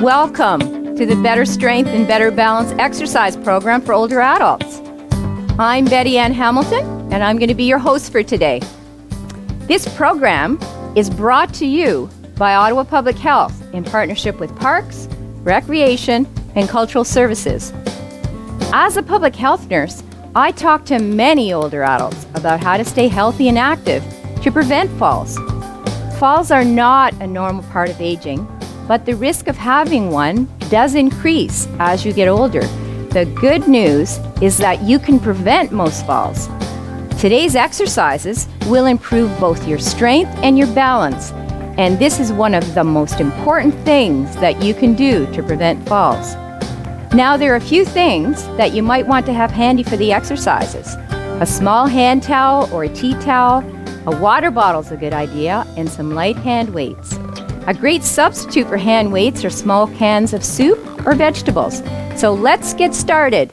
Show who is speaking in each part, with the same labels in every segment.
Speaker 1: Welcome to the Better Strength and Better Balance exercise program for older adults. I'm Betty Ann Hamilton, and I'm going to be your host for today. This program is brought to you by Ottawa Public Health in partnership with Parks, Recreation, and Cultural Services. As a public health nurse, I talk to many older adults about how to stay healthy and active to prevent falls. Falls are not a normal part of aging, but the risk of having one does increase as you get older. The good news is that you can prevent most falls. Today's exercises will improve both your strength and your balance, and this is one of the most important things that you can do to prevent falls. Now, there are a few things that you might want to have handy for the exercises. A small hand towel or a tea towel, a water bottle is a good idea, and some light hand weights. A great substitute for hand weights are small cans of soup or vegetables. So let's get started.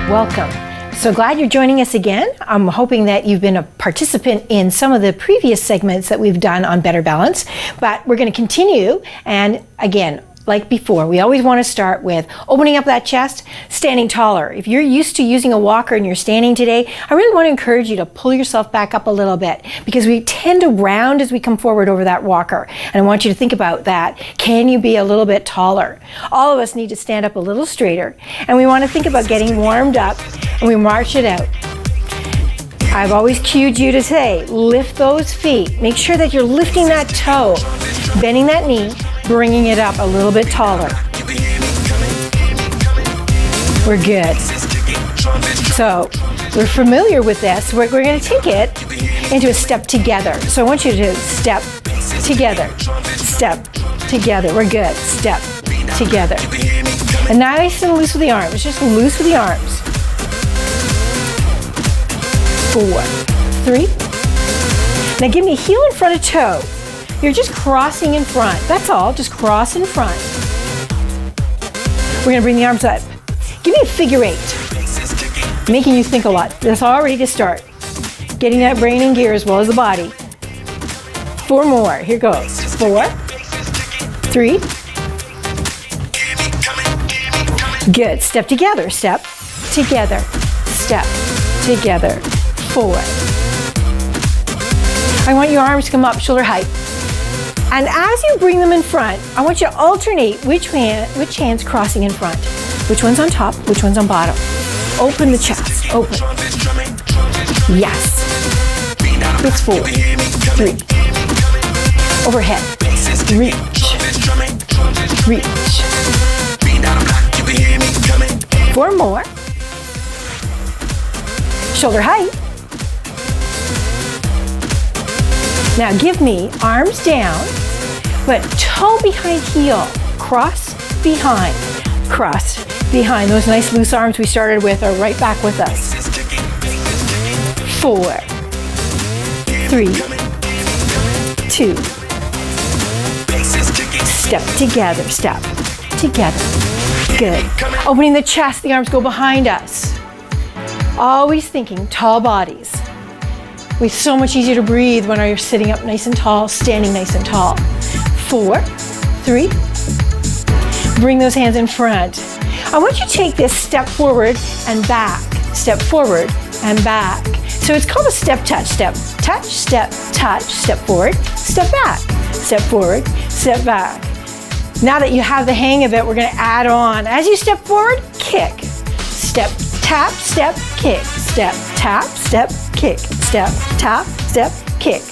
Speaker 2: Welcome. So glad you're joining us again. I'm hoping that you've been a participant in some of the previous segments that we've done on Better Balance, but we're going to continue. And again, like before, we always want to start with opening up that chest, standing taller. If you're used to using a walker and you're standing today, I really want to encourage you to pull yourself back up a little bit because we tend to round as we come forward over that walker. And I want you to think about that. Can you be a little bit taller? All of us need to stand up a little straighter. And we want to think about getting warmed up and we march it out. I've always cued you to say, lift those feet. Make sure that you're lifting that toe, bending that knee, bringing it up a little bit taller. We're good. So we're familiar with this. We're going to take it into a step together. So I want you to step together, step together. We're good. Step together. And nice and loose with the arms. Just loose with the arms. 4, 3. Now give me heel in front of toe. You're just crossing in front. That's all. Just cross in front. We're going to bring the arms up. Give me a figure 8. Making you think a lot. That's all ready to start. Getting that brain in gear as well as the body. 4 more. Here goes. 4, 3. Good. Step together. Step together. Step together. 4. I want your arms to come up shoulder height. And as you bring them in front, I want you to alternate which hand's crossing in front. Which one's on top, which one's on bottom. Open the chest, open. Yes. It's 4, 3. Overhead. Reach. Reach. 4 more. Shoulder height. Now give me arms down, but toe behind heel, cross behind, cross behind. Those nice loose arms we started with are right back with us. 4, 3, 2. Step together, step together. Good. Opening the chest, the arms go behind us. Always thinking tall bodies. It's so much easier to breathe when you're sitting up nice and tall, standing nice and tall. 4, 3. Bring those hands in front. I want you to take this step forward and back. Step forward and back. So it's called a step touch. Step touch, step touch, step forward, step back. Step forward, step back. Now that you have the hang of it, we're going to add on. As you step forward, kick. Step, tap, step, kick. Step, tap, step, kick. Step, tap, step, kick.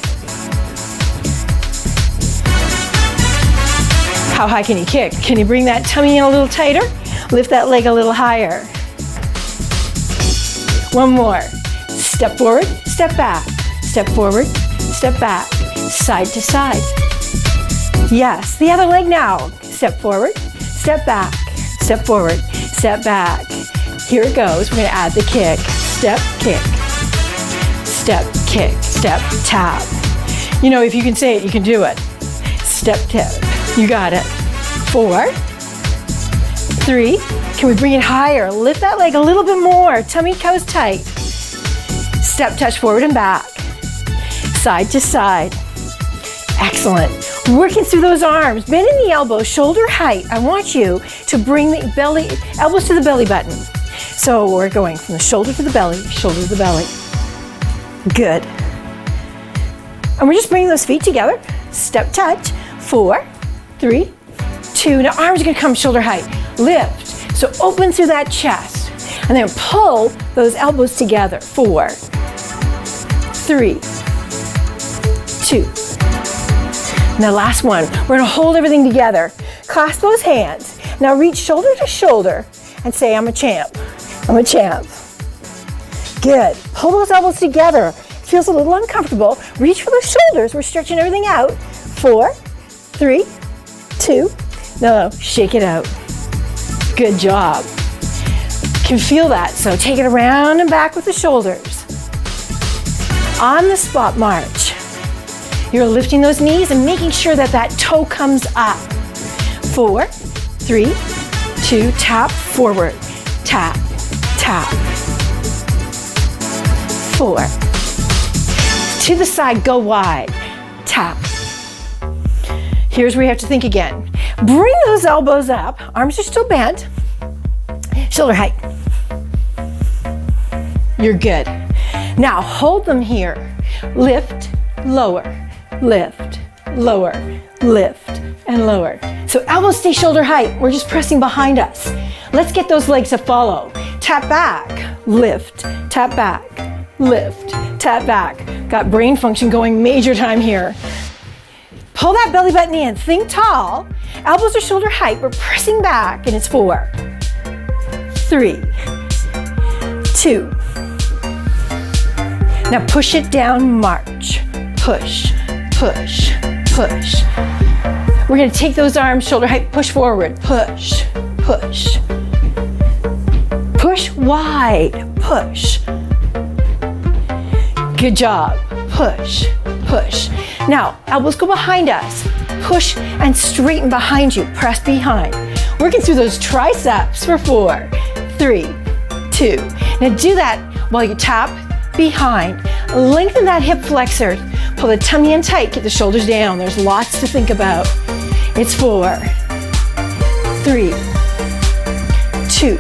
Speaker 2: How high can you kick? Can you bring that tummy in a little tighter? Lift that leg a little higher. 1 more. Step forward, step back. Step forward, step back. Side to side. Yes, the other leg now. Step forward, step back. Step forward, step back. Here it goes. We're going to add the kick. Step, kick. Step, kick. Step, tap. You know, if you can say it, you can do it. step toe. You got it. 4, 3. Can we bring it higher? Lift that leg a little bit more. Tummy toes tight. Step touch forward and back. Side to side. Excellent. Working through those arms. Bending the elbows, shoulder height. I want you to bring the elbows to the belly button. So we're going from the shoulder to the belly, shoulder to the belly. Good. And we're just bringing those feet together. Step touch. 4, 3, 2. Now arms are going to come shoulder height. Lift. So open through that chest. And then pull those elbows together. 4, 3, 2. Now last one. We're going to hold everything together. Clasp those hands. Now reach shoulder to shoulder and say, I'm a champ. I'm a champ. Good. Pull those elbows together. Feels a little uncomfortable. Reach for those shoulders. We're stretching everything out. 4, 3, 2. No, shake it out. Good job. Can feel that. So take it around and back with the shoulders. On the spot march. You're lifting those knees and making sure that that toe comes up. 4, 3, 2. Tap forward. Tap, tap. 4. To the side, go wide. Tap. Here's where you have to think again. Bring those elbows up. Arms are still bent. Shoulder height. You're good. Now hold them here. Lift, lower, lift, lower, lift, and lower. So elbows stay shoulder height. We're just pressing behind us. Let's get those legs to follow. Tap back, lift, tap back, lift, tap back. Got brain function going major time here. Pull that belly button in. Think tall. Elbows are shoulder height. We're pressing back, and it's 4, 3, 2. Now push it down, march. Push, push, push. We're going to take those arms shoulder height, push forward, push, push. Push wide, push. Good job. Push, push. Now, elbows go behind us. Push and straighten behind you. Press behind. Working through those triceps for 4, 3, 2. Now do that while you tap behind. Lengthen that hip flexor. Pull the tummy in tight. Get the shoulders down. There's lots to think about. It's 4, 3, 2.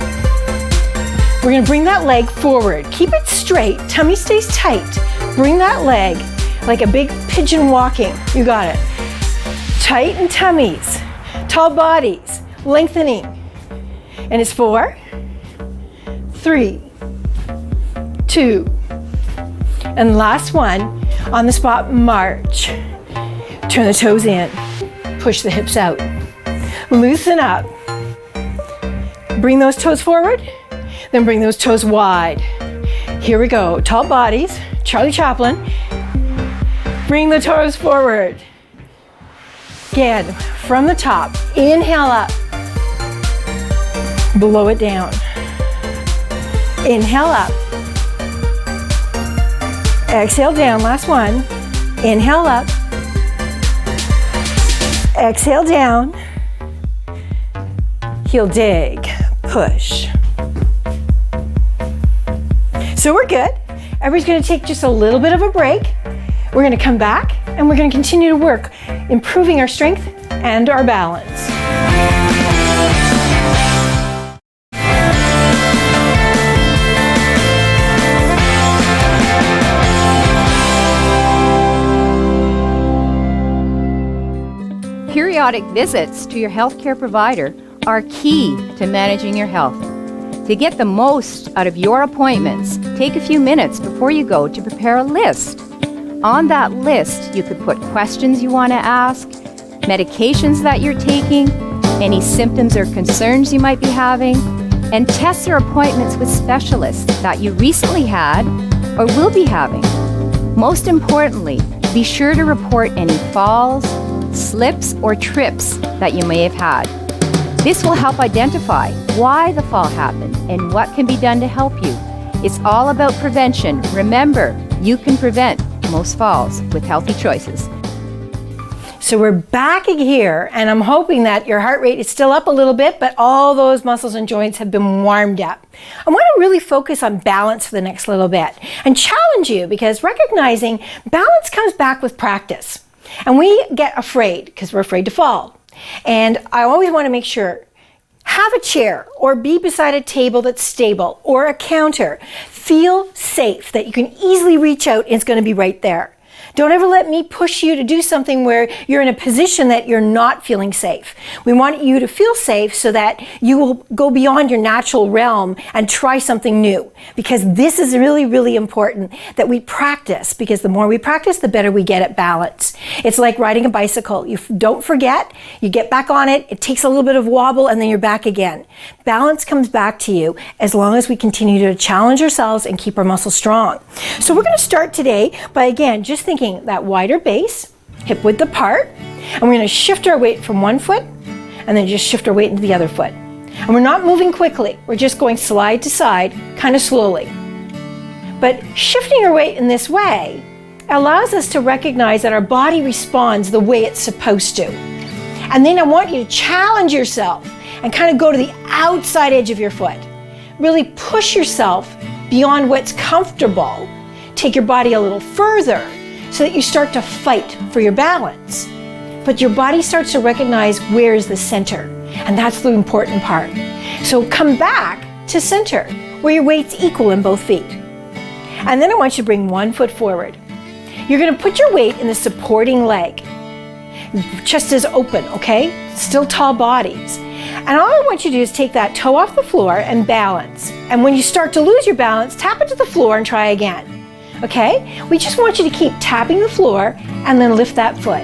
Speaker 2: We're going to bring that leg forward. Keep it straight. Tummy stays tight. Bring that leg like a big pigeon walking. You got it. Tighten tummies. Tall bodies. Lengthening. And it's 4, 3, 2. And last one. On the spot, march. Turn the toes in. Push the hips out. Loosen up. Bring those toes forward. Then bring those toes wide. Here we go. Tall bodies. Charlie Chaplin. Bring the toes forward. Again, from the top. Inhale up. Blow it down. Inhale up. Exhale down. Last one. Inhale up. Exhale down. Heel dig. Push. So we're good. Everybody's going to take just a little bit of a break. We're going to come back and we're going to continue to work, improving our strength and our balance.
Speaker 1: Periodic visits to your healthcare provider are key to managing your health. To get the most out of your appointments, take a few minutes before you go to prepare a list. On that list, you could put questions you want to ask, medications that you're taking, any symptoms or concerns you might be having, and tests or appointments with specialists that you recently had or will be having. Most importantly, be sure to report any falls, slips, or trips that you may have had. This will help identify why the fall happened and what can be done to help you. It's all about prevention. Remember, you can prevent most falls with healthy choices.
Speaker 2: So we're back here, and I'm hoping that your heart rate is still up a little bit, but all those muscles and joints have been warmed up. I want to really focus on balance for the next little bit and challenge you, because recognizing balance comes back with practice. And we get afraid because we're afraid to fall. And I always want to make sure, have a chair or be beside a table that's stable or a counter. Feel safe that you can easily reach out and it's going to be right there. Don't ever let me push you to do something where you're in a position that you're not feeling safe. We want you to feel safe so that you will go beyond your natural realm and try something new. Because this is really, really important that we practice, because the more we practice, the better we get at balance. It's like riding a bicycle. You don't forget, you get back on it, it takes a little bit of wobble, and then you're back again. Balance comes back to you as long as we continue to challenge ourselves and keep our muscles strong. So we're going to start today by, again, just thinking that wider base, hip width apart, and we're going to shift our weight from one foot and then just shift our weight into the other foot. And we're not moving quickly, we're just going side to side, kind of slowly. But shifting our weight in this way allows us to recognize that our body responds the way it's supposed to. And then I want you to challenge yourself and kind of go to the outside edge of your foot. Really push yourself beyond what's comfortable. Take your body a little further so that you start to fight for your balance. But your body starts to recognize where is the center, and that's the important part. So come back to center, where your weight's equal in both feet. And then I want you to bring one foot forward. You're going to put your weight in the supporting leg. Chest is open, okay? Still tall bodies. And all I want you to do is take that toe off the floor and balance. And when you start to lose your balance, tap it to the floor and try again. Okay? We just want you to keep tapping the floor and then lift that foot.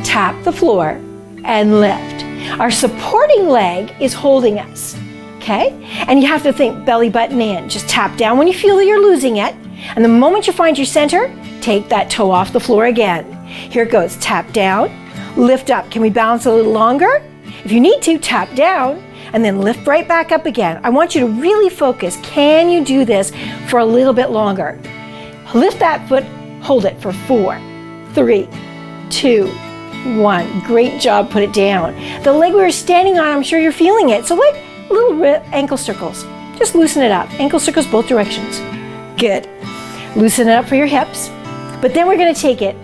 Speaker 2: Tap the floor and lift. Our supporting leg is holding us. Okay? And you have to think belly button in. Just tap down when you feel that you're losing it. And the moment you find your center, take that toe off the floor again. Here it goes. Tap down, lift up. Can we balance a little longer? If you need to, tap down and then lift right back up again. I want you to really focus. Can you do this for a little bit longer? Lift that foot, hold it for 4, 3, 2, 1. Great job, put it down. The leg we were standing on, I'm sure you're feeling it. So like little ankle circles. Just loosen it up. Ankle circles both directions. Good. Loosen it up for your hips. But then we're going to take it,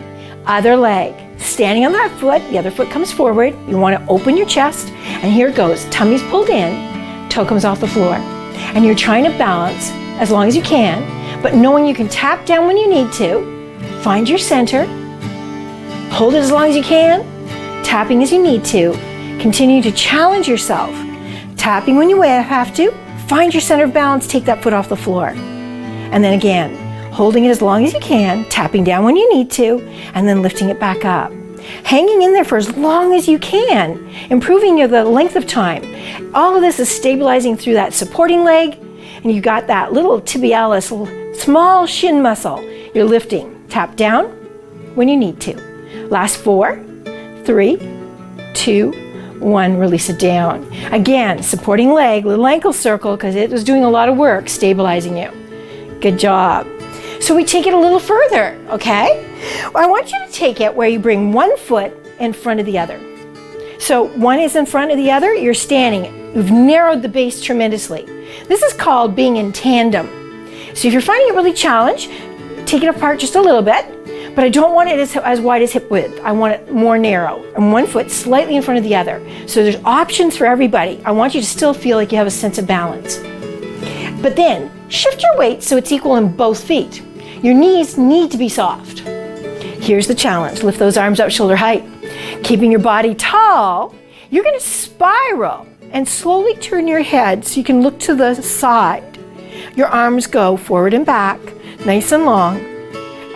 Speaker 2: other leg. Standing on that foot, the other foot comes forward. You want to open your chest, and here it goes. Tummy's pulled in, toe comes off the floor. And you're trying to balance as long as you can, but knowing you can tap down when you need to, find your center, hold it as long as you can, tapping as you need to, continue to challenge yourself, tapping when you have to, find your center of balance, take that foot off the floor. And then again, holding it as long as you can, tapping down when you need to, and then lifting it back up. Hanging in there for as long as you can, improving the length of time. All of this is stabilizing through that supporting leg, and you got that little tibialis, small shin muscle. You're lifting. Tap down when you need to. Last 4, 3, 2, 1. Release it down. Again, supporting leg, little ankle circle, because it was doing a lot of work stabilizing you. Good job. So we take it a little further, okay? I want you to take it where you bring one foot in front of the other. So one is in front of the other, you're standing. You've narrowed the base tremendously. This is called being in tandem. So if you're finding it really challenged, take it apart just a little bit, but I don't want it as wide as hip width. I want it more narrow, and one foot slightly in front of the other. So there's options for everybody. I want you to still feel like you have a sense of balance. But then shift your weight so it's equal in both feet. Your knees need to be soft. Here's the challenge. Lift those arms up shoulder height. Keeping your body tall, you're going to spiral and slowly turn your head so you can look to the side. Your arms go forward and back, nice and long.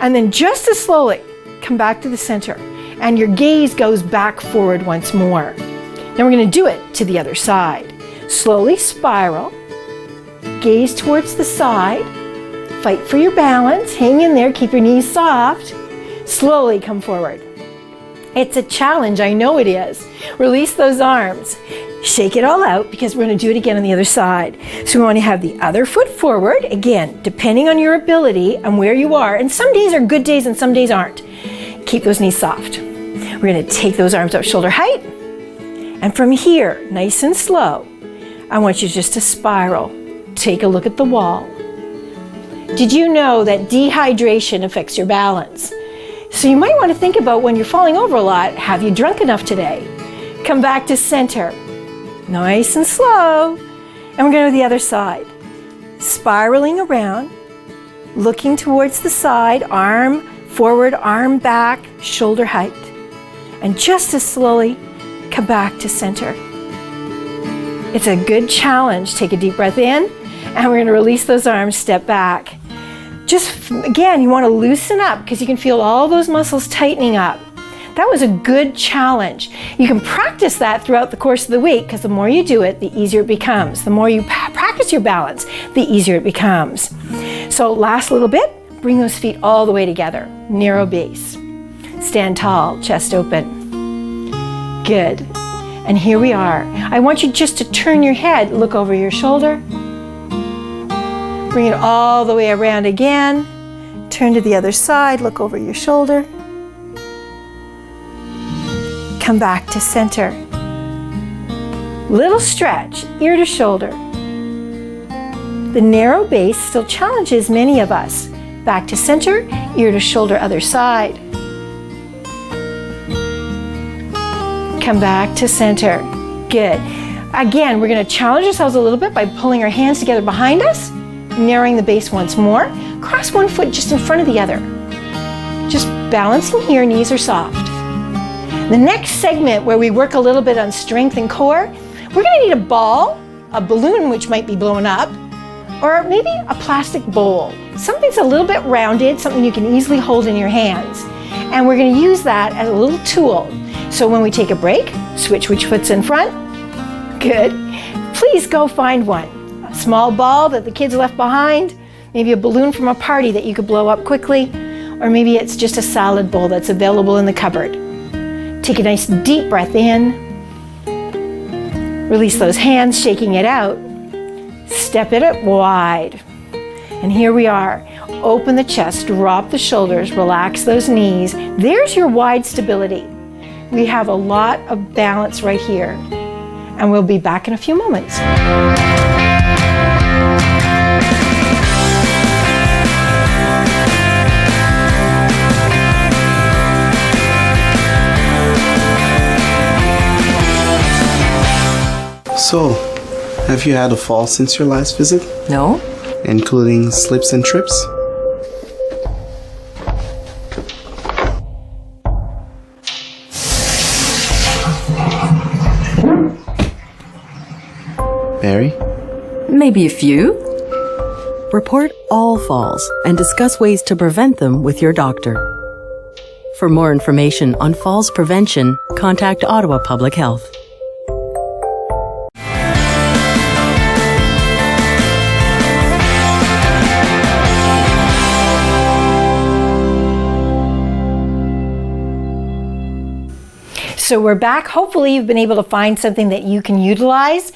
Speaker 2: And then just as slowly, come back to the center. And your gaze goes back forward once more. Then we're going to do it to the other side. Slowly spiral. Gaze towards the side. Fight for your balance. Hang in there. Keep your knees soft. Slowly come forward. It's a challenge. I know it is. Release those arms. Shake it all out because we're going to do it again on the other side. So we want to have the other foot forward. Again, depending on your ability and where you are. And some days are good days and some days aren't. Keep those knees soft. We're going to take those arms up shoulder height. And from here, nice and slow, I want you just to spiral. Take a look at the wall. Did you know that dehydration affects your balance? So you might want to think about when you're falling over a lot, have you drunk enough today? Come back to center. Nice and slow. And we're going to the other side. Spiraling around, looking towards the side, arm forward, arm back, shoulder height. And just as slowly, come back to center. It's a good challenge. Take a deep breath in, and we're going to release those arms, step back. Just, again, you want to loosen up because you can feel all those muscles tightening up. That was a good challenge. You can practice that throughout the course of the week because the more you do it, the easier it becomes. The more you practice your balance, the easier it becomes. So last little bit, bring those feet all the way together. Narrow base. Stand tall, chest open. Good. And here we are. I want you just to turn your head, look over your shoulder. Bring it all the way around again. Turn to the other side, look over your shoulder. Come back to center. Little stretch, ear to shoulder. The narrow base still challenges many of us. Back to center, ear to shoulder, other side. Come back to center. Good. Again, we're going to challenge ourselves a little bit by pulling our hands together behind us, narrowing the base once more. Cross one foot just in front of the other. Just balancing here, knees are soft. The next segment where we work a little bit on strength and core, we're going to need a ball, a balloon which might be blown up, or maybe a plastic bowl. Something's a little bit rounded, something you can easily hold in your hands. And we're going to use that as a little tool. So when we take a break, switch which foot's in front. Good. Please go find one. A small ball that the kids left behind, maybe a balloon from a party that you could blow up quickly, or maybe it's just a salad bowl that's available in the cupboard. Take a nice deep breath in. Release those hands, shaking it out. Step it up wide. And here we are. Open the chest, drop the shoulders, relax those knees. There's your wide stability. We have a lot of balance right here. And we'll be back in a few moments.
Speaker 3: So, have you had a fall since your last visit?
Speaker 4: No.
Speaker 3: Including slips and trips? Mary?
Speaker 4: Maybe a few. Report all falls and discuss ways to prevent them with your doctor. For more information on falls prevention, contact Ottawa Public Health.
Speaker 2: So we're back. Hopefully you've been able to find something that you can utilize.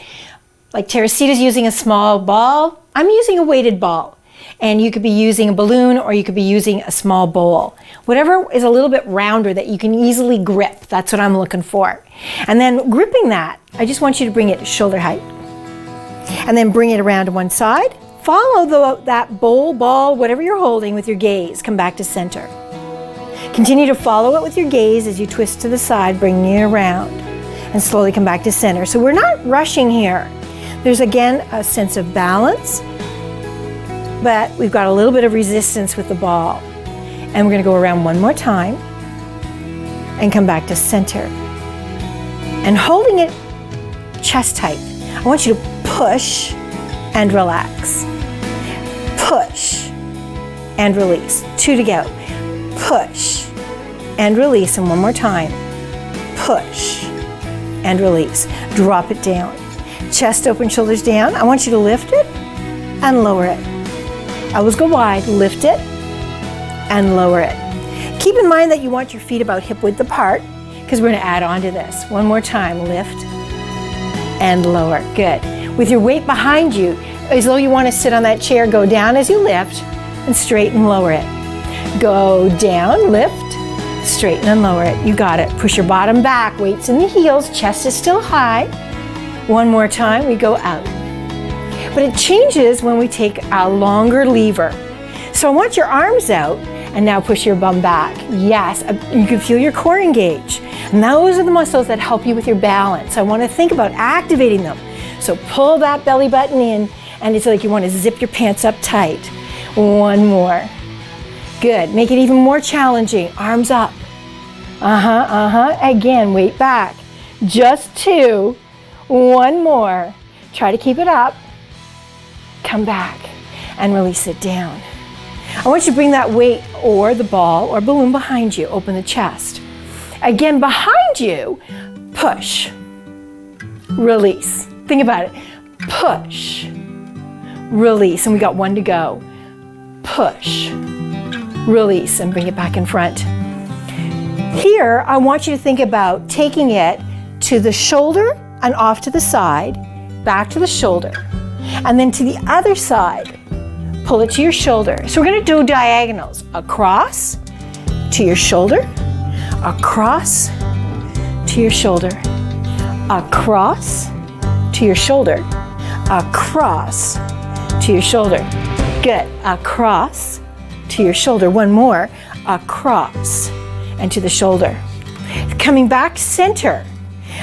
Speaker 2: Like Teresita's using a small ball. I'm using a weighted ball. And you could be using a balloon or you could be using a small bowl. Whatever is a little bit rounder that you can easily grip. That's what I'm looking for. And then gripping that, I just want you to bring it to shoulder height. And then bring it around to one side. Follow that bowl, ball, whatever you're holding with your gaze. Come back to center. Continue to follow it with your gaze as you twist to the side, bringing it around. And slowly come back to center. So we're not rushing here. There's again a sense of balance, but we've got a little bit of resistance with the ball. And we're going to go around one more time and come back to center. And holding it chest height, I want you to push and relax. Push and release. 2 to go. Push and release, and one more time. Push and release. Drop it down. Chest open, shoulders down. I want you to lift it and lower it. Elbows go wide, lift it and lower it. Keep in mind that you want your feet about hip width apart because we're going to add on to this. One more time, lift and lower. Good. With your weight behind you, as though you want to sit on that chair, go down as you lift and straighten, lower it. Go down, lift, Straighten and lower it. You got it. Push your bottom back. Weights in the heels. Chest is still high. One more time. We go out. But it changes when we take a longer lever. So I want your arms out, and now push your bum back. Yes, you can feel your core engage. And those are the muscles that help you with your balance. I want to think about activating them. So pull that belly button in, and it's like you want to zip your pants up tight. One more. Good. Make it even more challenging. Arms up. Again, weight back. Just 2. One more. Try to keep it up. Come back and release it down. I want you to bring that weight or the ball or balloon behind you. Open the chest. Again, behind you, push. Release. Think about it. Push. Release. And we got 1 to go. Push. Release. And bring it back in front. Here, I want you to think about taking it to the shoulder and off to the side, back to the shoulder, and then to the other side. Pull it to your shoulder. So we're going to do diagonals. Across to your shoulder, across to your shoulder, across to your shoulder, across to your shoulder. Good. Across to your shoulder. One more. Across and to the shoulder. Coming back center.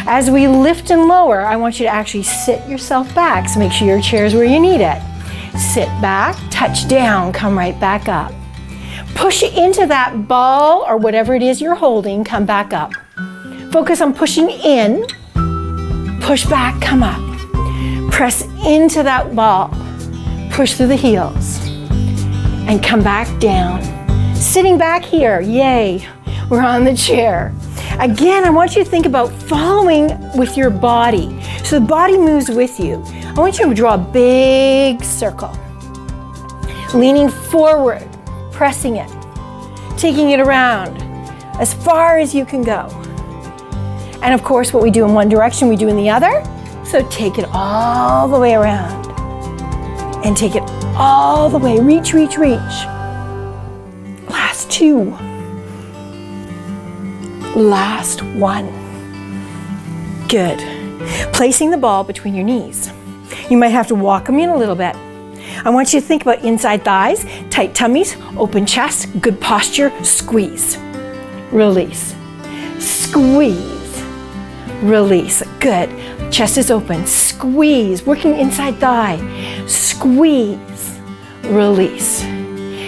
Speaker 2: As we lift and lower, I want you to actually sit yourself back. So make sure your chair is where you need it. Sit back, touch down, come right back up. Push into that ball or whatever it is you're holding, come back up. Focus on pushing in, push back, come up. Press into that ball, push through the heels, and come back down. Sitting back here, yay, we're on the chair. Again, I want you to think about following with your body. So the body moves with you. I want you to draw a big circle. Leaning forward, pressing it, taking it around as far as you can go. And of course, what we do in one direction, we do in the other. So take it all the way around and take it all the way. Reach, reach, reach. Last 2. Last 1. Good. Placing the ball between your knees. You might have to walk them in a little bit. I want you to think about inside thighs, tight tummies, open chest, good posture, squeeze. Release. Squeeze. Release. Good. Chest is open. Squeeze. Working inside thigh. Squeeze. Release.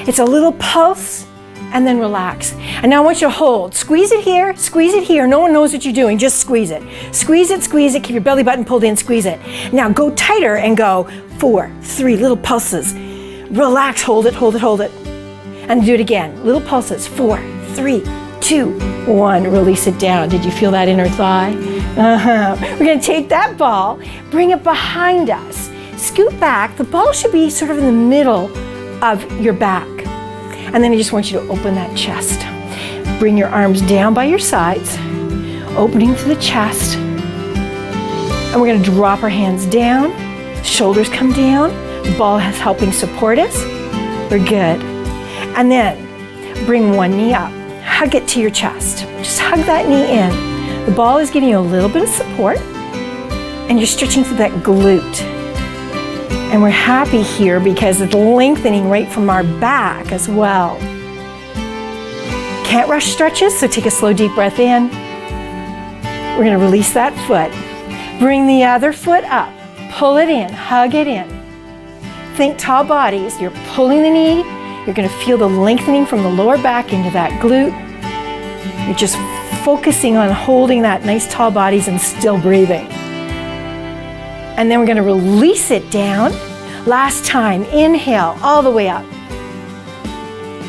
Speaker 2: It's a little pulse and then relax. And now I want you to hold. Squeeze it here, squeeze it here. No one knows what you're doing, just squeeze it. Squeeze it, squeeze it, keep your belly button pulled in, squeeze it. Now go tighter and go 4, 3, little pulses. Relax, hold it, hold it, hold it. And do it again, little pulses, 4, 3, 2, 1. Release it down. Did you feel that inner thigh? We're gonna take that ball, bring it behind us. Scoot back, the ball should be sort of in the middle of your back. And then I just want you to open that chest. Bring your arms down by your sides, opening to the chest. And we're gonna drop our hands down, shoulders come down, the ball is helping support us. We're good. And then bring one knee up, hug it to your chest. Just hug that knee in. The ball is giving you a little bit of support, and you're stretching through that glute. And we're happy here because it's lengthening right from our back as well. Can't rush stretches, so take a slow, deep breath in. We're gonna release that foot. Bring the other foot up. Pull it in, hug it in. Think tall bodies. You're pulling the knee. You're gonna feel the lengthening from the lower back into that glute. You're just focusing on holding that nice tall bodies and still breathing. And then we're gonna release it down. Last time, inhale all the way up.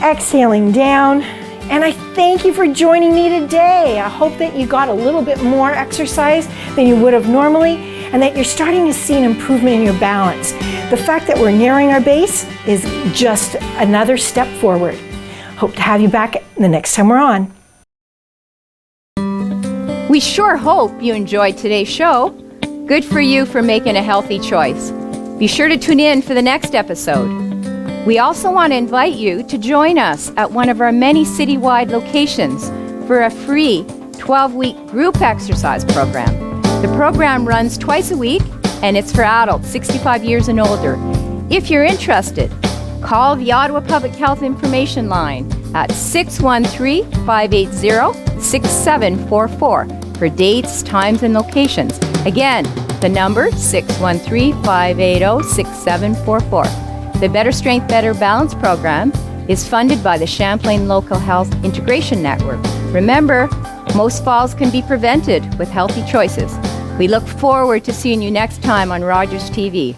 Speaker 2: Exhaling down. And I thank you for joining me today. I hope that you got a little bit more exercise than you would have normally, and that you're starting to see an improvement in your balance. The fact that we're narrowing our base is just another step forward. Hope to have you back the next time we're on.
Speaker 1: We sure hope you enjoyed today's show. Good for you for making a healthy choice. Be sure to tune in for the next episode. We also want to invite you to join us at one of our many citywide locations for a free 12-week group exercise program. The program runs twice a week, and it's for adults 65 years and older. If you're interested, call the Ottawa Public Health Information Line at 613-580-6744 for dates, times, and locations. Again, the number 613-580-6744. The Better Strength, Better Balance program is funded by the Champlain Local Health Integration Network. Remember, most falls can be prevented with healthy choices. We look forward to seeing you next time on Rogers TV.